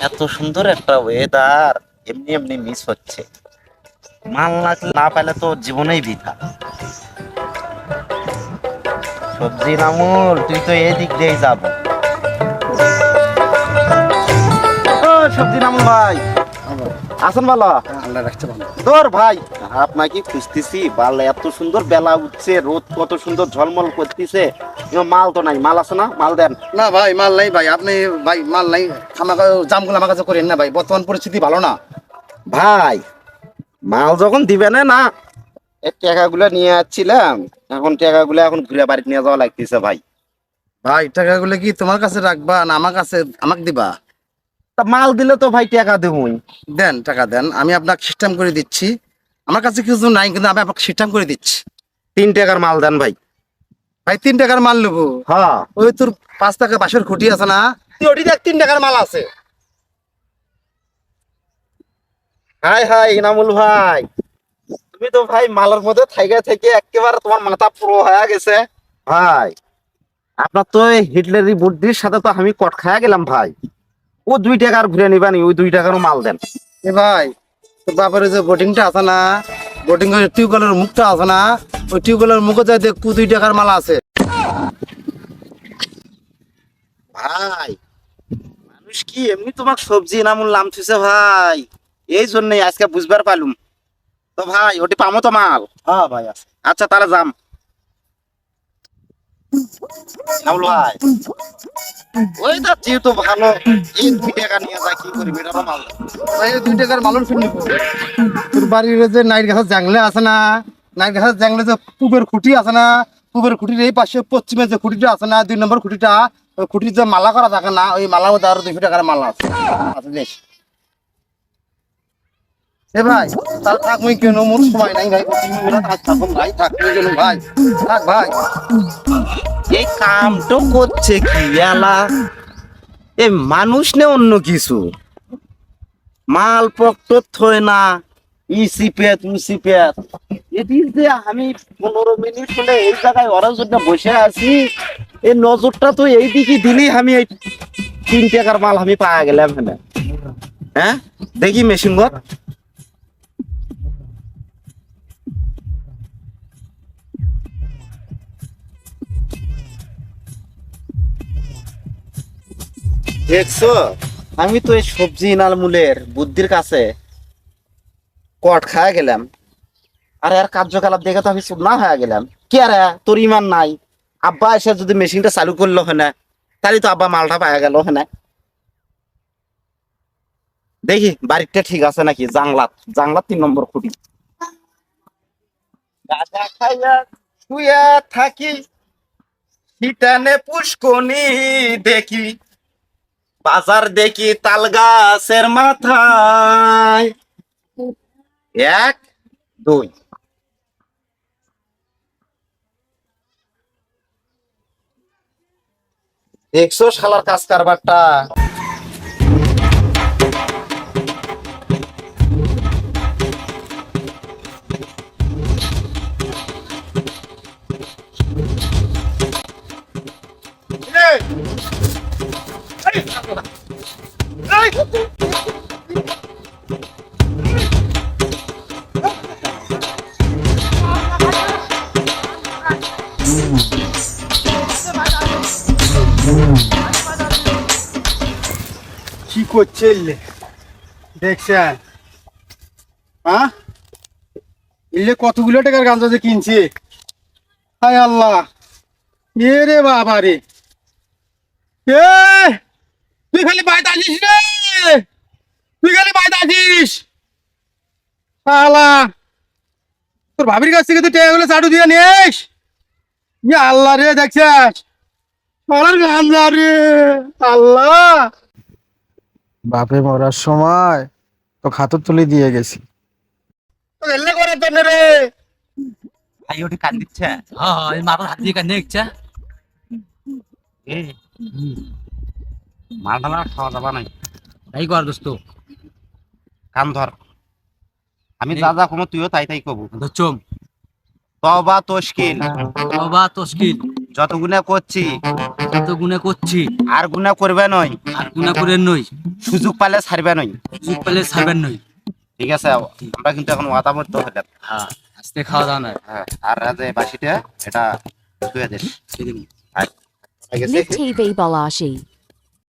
এত সুন্দর একটা ওয়েদার এমনি এমনি মিস হচ্ছে। মাল না পেলে তো জীবনেই বৃথা। সবজি নামুল, তুই তো এদিক দিয়েই যাব। ও সবজি নামুল ভাই, আছেন ভালো? আল্লাহ রাখতে ভালো। তোর ভাই আপনাকে খুঁজতেছি, বাল এত সুন্দর বেলা উঠছে, রোদ কত সুন্দর ঝলমল করতেছে, মাল তো নাই। মাল আছে না? মাল দেন। না ভাই, মাল নাই ভাই। আপনি ভাই মাল নাই, খামাকা জামগুলো আমার কাছে করেন না ভাই, বর্তমান পরিস্থিতি ভালো না ভাই মাল যখন দিবে না না, এই টাকাগুলো নিয়ে যাচ্ছিলাম, এখন টাকাগুলো এখন ঘুরে বাড়িতে নিয়ে যাওয়া লাগতেছে ভাই। ভাই। টাকাগুলো কি তোমার কাছে রাখবা না আমার কাছে আমাকে দিবা? তা মাল দিলে তো ভাই টাকা দেবই। দেন, টাকা দেন, আমি আপনাকে সিস্টেম করে দিচ্ছি। আমার কাছে কিছু নাই, কিন্তু আমি আপনাকে সিস্টেম করে দিচ্ছি। 3 টাকার মাল দেন ভাই। ভাই 3 টাকার মাল নেবো? হ্যাঁ, ওই তোর 5 টাকা বাঁশের খুঁটি আছে না, তুই ওটি দেখ, 3 টাকার মাল আছে। হাই হাই ইনামুল ভাই, তুমি তো ভাই মালের মধ্যে থেকে থেকে একেবারে তোমার মাথা পুরো হয়ে গেছে ভাই। আপনার তো এই হিটলারি বুদ্ধির সাথে তো আমি কট খায়া গেলাম ভাই। ও 2 টাকার ঘুরে নিবানি, ওই 2 টাকারও মাল দেন। এ ভাই, তোর বাপের ওই যে বোটিংটা আছে না, বোটিং এর টিউবওয়েলের মুখটা আছে না, ওই টিউবওয়েলের মুখে যাই দেখ 2 টাকার মাল আছে। ভাই মানুষ কি এমনি তোমার সবজি নামুল নাম থুইছে ভাই, এই জন্যই আজকে বুঝবার পালুম। তো ভাই ওটি পামো তো মাল? হ্যাঁ ভাই আছে। আচ্ছা তাহলে যাম। নামুল ভাই ওই তো যেহেতু ভালো, এই 2 টাকা নিয়ে যা কি করি, এটারও মাল দেন। ভাই 2 টাকার মালুর ফির নিবো। তোর বাড়ির যে নাইট গাছের জাংলে আছে না, নাইট গাছের জাংলে যে পুবের খুঁটি আছে না, পুবের খুঁটির এই পাশে পশ্চিমে যে খুঁটিটা আছে না, 2 নম্বর খুঁটিটা, ওই খুঁটির যে মালা করা থাকে না, ওই মালার মধ্যে আরো 200 টাকার মালা আছে। আচ্ছা বেশ। এ ভাই তাহলে থাক, মুই কেন, মোর সময় নাই ভাই, থাকুন ভাই, থাক মুই কেন ভাই, থাক ভাই। এই কামটো করছে কি এলা, এ মানুষ নে অন্য কিছু, মাল পক্ত থয় না, ইসি পেত উসি পেত। এদিন যে আমি 15 মিনিট হলে এই জায়গায় ওরা জন্য বসে আছি, এই নজরটা তো এই দিকে দিলেই আমি এই 3 টাকার মাল আমি পাওয়া গেলাম। হ্যাঁ হ্যাঁ, দেখি মেশিন ঘর। দেখছো, আমি তো এই সবজি নালমূলের বুদ্ধির কাছে কট খায়া গেলাম, আর এর কার্যকলাপ দেখে তো আমি চুপ না হয়ে গেলাম। কি আরে তোর ইমান নাই? আব্বা এসে যদি মেশিনটা চালু করলো হ্যাঁ, তাহলে তো আব্বা মালটা পাওয়া গেল হ্যাঁ। দেখি বাড়িটা ঠিক আছে নাকি। জাংলাত জাংলাত 3 নম্বর খুঁটি। গাঁজা খাইয়া শুয়ে থাকি, হিটানে পুষ্কনি দেখি, বাজার দেখি তাল গাছের মাথায়। 1 2 দেখছো শালার কাজ কারবারটা? কি করছে এলে? দেখছেন হ্যাঁ, এলে কতগুলো টাকার গাঞ্জা যে কিনছে। হায় আল্লাহ, এ রে বাবা রে, এ তুই খালি বাইতে আসিস রে, তুই খালি বাইতে আসিস। শালা, তোর ভাবির কাছ থেকে তুই টাকাগুলো চাটু দিয়ে নিস। ইয়া আল্লাহ রে, দেখছিস শালার গাঞ্জা রে, আল্লাহ। বাপে মরার সময় তো খাতর তুলে দিয়ে গেছি, তো এলে করার জন্য রে। ভাই ওটি কান দিচ্ছে। হ্যাঁ হ্যাঁ, এই মাথার হাত দিয়ে কান দেখছে। এ মালটা না খাওয়া যাবা নাই। তাই কর দোস্ত, কান ধর, আমি যা যা কমো তুইও তাই তাই কব। ধরছম। তবা তশকিল বাবা তশকিল যত গুণা করছি যত গুণে করছি আর গুণা করবে নয়, আর গুণা করে নই, সুযোগ পালে ছাড়বে নয়। সুযোগ পেলে ছাড়বেন নই। ঠিক আছে, আমরা কিন্তু এখন ওয়াদাবদ্ধ হলাম। হ্যাঁ, আজকে খাওয়া দাওয়া নয়। হ্যাঁ, আর যে বাসিটা এটা শুয়ে দিস। সেদিন আর, ঠিক আছে? Lit TV Balashi.